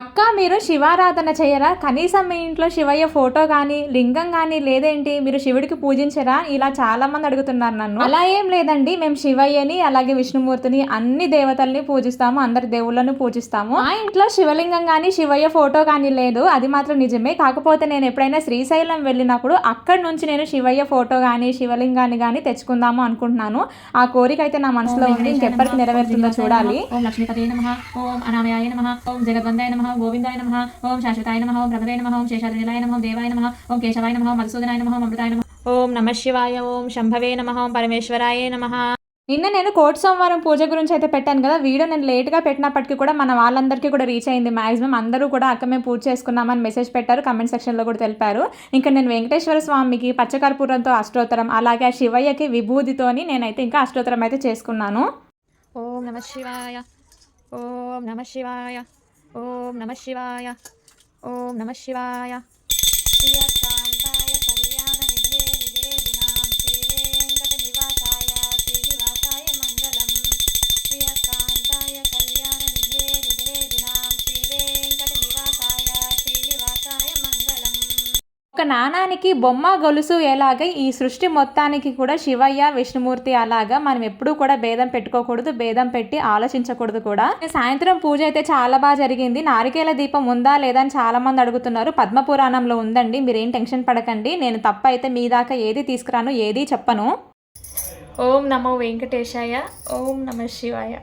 అక్క మీరు శివారాధన చేయరా? కనీసం మీ ఇంట్లో శివయ్య ఫోటో గానీ, లింగం గానీ లేదేంటి? మీరు శివుడికి పూజించరా? ఇలా చాలామంది అడుగుతున్నారు నన్ను. అలా ఏం లేదండి. మేము శివయ్యని, అలాగే విష్ణుమూర్తిని, అన్ని దేవతల్ని పూజిస్తాము. అందరి దేవుళ్ళను పూజిస్తాము. మా ఇంట్లో శివలింగం గానీ, శివయ్య ఫోటో గానీ లేదు. అది మాత్రం నిజమే. కాకపోతే నేను ఎప్పుడైనా శ్రీశైలం వెళ్ళినప్పుడు అక్కడి నుంచి నేను శివయ్య ఫోటో గానీ, శివలింగాన్ని గానీ తెచ్చుకుందాము అనుకుంటున్నాను. ఆ కోరిక అయితే నా మనసులో ఉంది. ఇంకెప్పటికి నెరవేరుతుందో చూడాలి. ఓం లక్ష్మీపతే నమః, ఓం అనామయాయ నమః, ఓం జగద్వందాయ నమః, గోవిందాయ నమః, ఓం శాశ్వతాయ నమః, ఓం ప్రభవే నమః, ఓం శేషాద్రిలాయ నమః, దేవాయ నమః, ఓం కేశవాయ నమః, మధుసూదనాయ నమః, అమృతాయ నమః, ఓం నమః శివాయ, ఓం శంభవే నమః, ఓం పరమేశ్వరాయ నమః. నిన్న నేను కోటి సోమవారం పూజ గురించి అయితే పెట్టాను కదా. వీడియో నేను లేట్గా పెట్టినప్పటికీ కూడా మన వాళ్ళందరికీ కూడా రీచ్ అయింది. మాక్సిమం అందరూ కూడా అక్క మేము పూజ చేసుకున్నామని మెసేజ్ పెట్టారు, కమెంట్ సెక్షన్లో కూడా తెలిపారు. ఇంకా నేను వెంకటేశ్వర స్వామికి పచ్చకర్పూరంతో అష్టోత్తరం, అలాగే శివయ్యకి విభూతితోని నేనైతే ఇంకా అష్టోత్తరం అయితే చేసుకున్నాను. ఓం నమః శివాయ, ఓం నమః శివాయ, ఓం నమః శివాయ, ఓం నమః శివాయ. ఒక నాణానికి బొమ్మ గొలుసు ఎలాగ ఈ సృష్టి మొత్తానికి కూడా శివయ్య విష్ణుమూర్తి అలాగా మనం ఎప్పుడూ కూడా భేదం పెట్టుకోకూడదు, భేదం పెట్టి ఆలోచించకూడదు కూడా. సాయంత్రం పూజ అయితే చాలా బాగా జరిగింది. నారికేల దీపం ఉందా లేదా అని చాలా మంది అడుగుతున్నారు. పద్మపురాణంలో ఉందండి, మీరేం టెన్షన్ పడకండి. నేను తప్ప అయితే మీ దాకా ఏది తీసుకురాను, ఏది చెప్పను. ఓం నమో వెంకటేశాయ, ఓం నమః శివాయ.